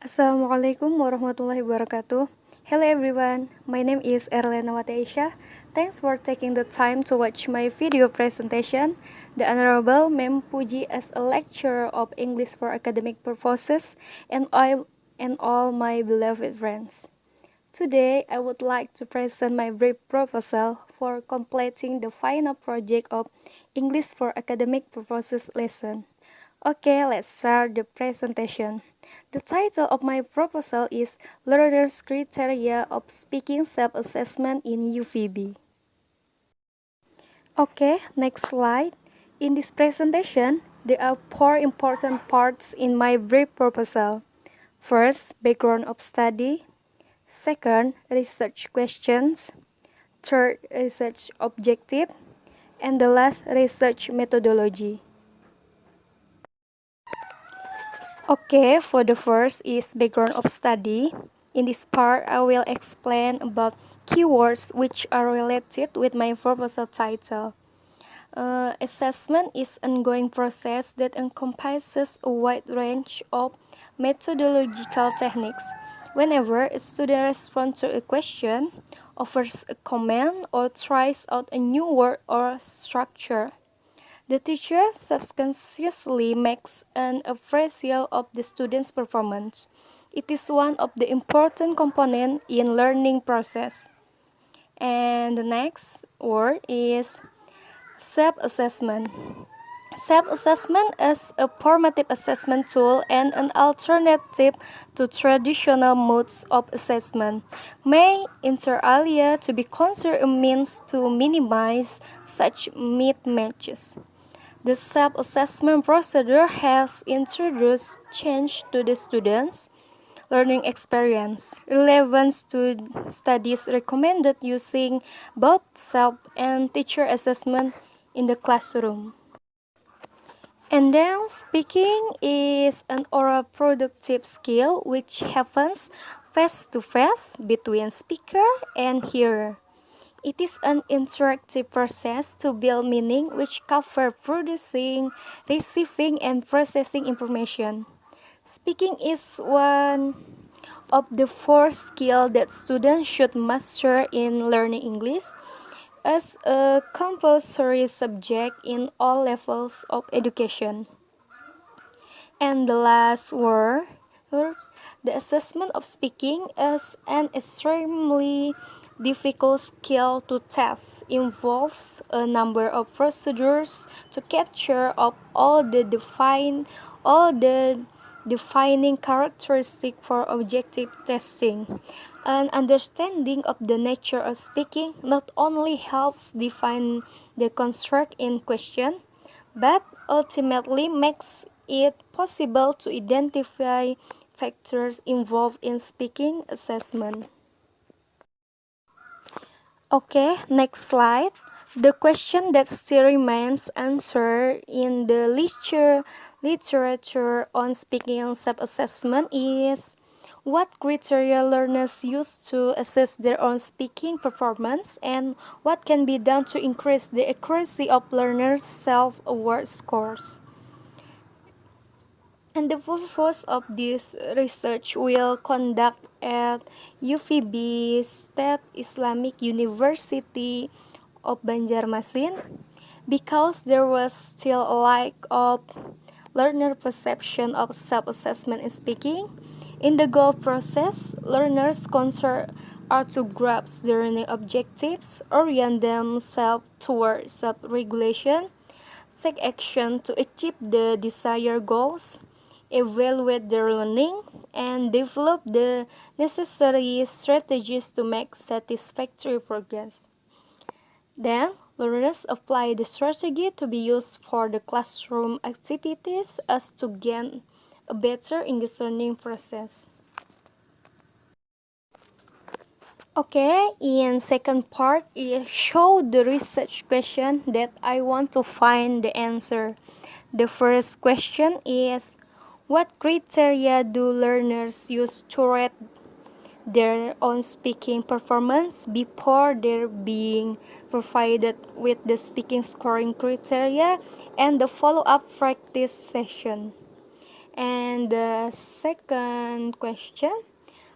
Assalamualaikum warahmatullahi wabarakatuh. Hello everyone, my name is Erlena Wataisha. Thanks for taking the time to watch my video presentation. The Honorable Mem Puji as a lecturer of English for academic purposes and all my beloved friends. Today, I would like to present my brief proposal for completing the final project of English for academic purposes lesson. Okay, let's start the presentation. The title of my proposal is Learners' Criteria of Speaking Self-Assessment in UVB. Okay, next slide. In this presentation, there are four important parts in my brief proposal. First, background of study. Second, research questions. Third, research objective. And the last, research methodology. Okay, for the first is background of study. In this part, I will explain about keywords which are related with my proposal title. Assessment is an ongoing process that encompasses a wide range of methodological techniques. Whenever a student responds to a question, offers a comment, or tries out a new word or structure, the teacher subconsciously makes an appraisal of the student's performance. It is one of the important components in learning process. And the next word is self-assessment. Self-assessment is a formative assessment tool and an alternative to traditional modes of assessment, may inter alia to be considered a means to minimize such mismatches. The self-assessment procedure has introduced change to the students' learning experience. Relevant studies recommended using both self and teacher assessment in the classroom. And then speaking is an oral productive skill which happens face to face between speaker and hearer. It is an interactive process to build meaning which covers producing, receiving, and processing information. Speaking is one of the four skills that students should master in learning English as a compulsory subject in all levels of education. And the last word, the assessment of speaking is an extremely difficult skill to test, involves a number of procedures to capture of all the defining characteristics for objective testing. An understanding of the nature of speaking not only helps define the construct in question, but ultimately makes it possible to identify factors involved in speaking assessment. Okay, next slide. The question that still remains answered in the literature on speaking self-assessment is what criteria learners use to assess their own speaking performance and what can be done to increase the accuracy of learners' self-aware scores. And the purpose of this research will conduct at UVB State Islamic University of Banjarmasin because there was still a lack of learner perception of self-assessment in speaking. In the goal process, learners' concern are to grasp the learning objectives, orient themselves toward self-regulation, take action to achieve the desired goals, evaluate their learning, and develop the necessary strategies to make satisfactory progress. Then, learners apply the strategy to be used for the classroom activities as to gain a better English learning process. Okay, in second part is show the research question that I want to find the answer. The first question is what criteria do learners use to rate their own speaking performance before they're being provided with the speaking scoring criteria and the follow-up practice session? And the second question,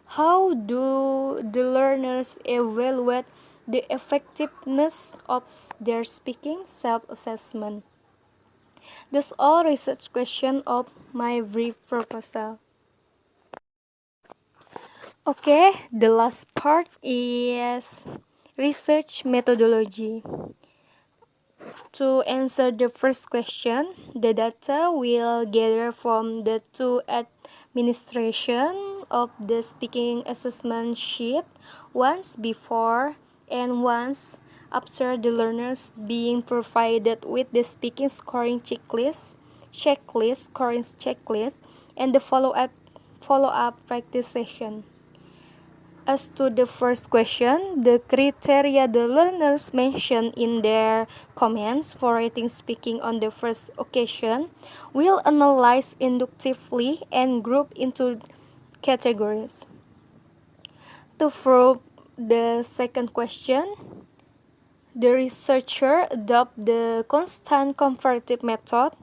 how do the learners evaluate the effectiveness of their speaking self-assessment? That's all research question of my brief proposal. Okay, the last part is research methodology. To answer the first question, the data will gather from the two administration of the speaking assessment sheet once before and once after the learners being provided with the speaking scoring checklist, and the follow-up practice session. As to the first question, the criteria the learners mentioned in their comments for writing speaking on the first occasion will analyze inductively and group into categories. To probe the second question, the researcher adopt the constant comparative method,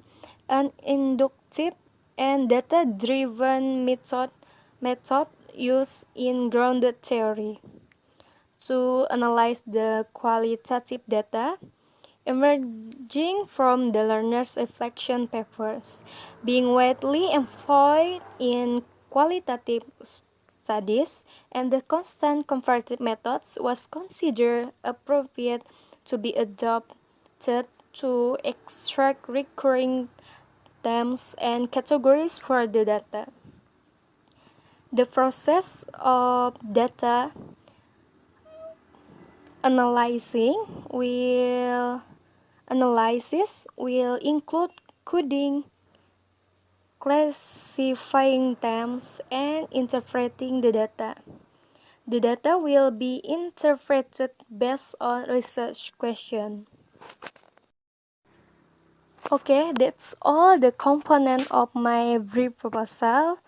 an inductive and data-driven method used in grounded theory to analyze the qualitative data emerging from the learner's reflection papers, being widely employed in qualitative studies, and the constant comparative methods was considered appropriate to be adopted to extract recurring themes and categories for the data. The process of data analysis will include coding, classifying terms, and interpreting the data. The data will be interpreted based on research questions. Okay, that's all the component of my brief proposal.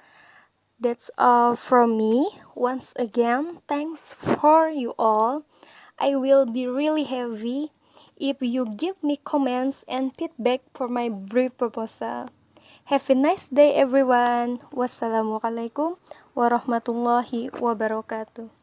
That's all from me. Once again, thanks for you all. I will be really happy if you give me comments and feedback for my brief proposal. Have a nice day everyone. Wassalamualaikum warahmatullahi wabarakatuh.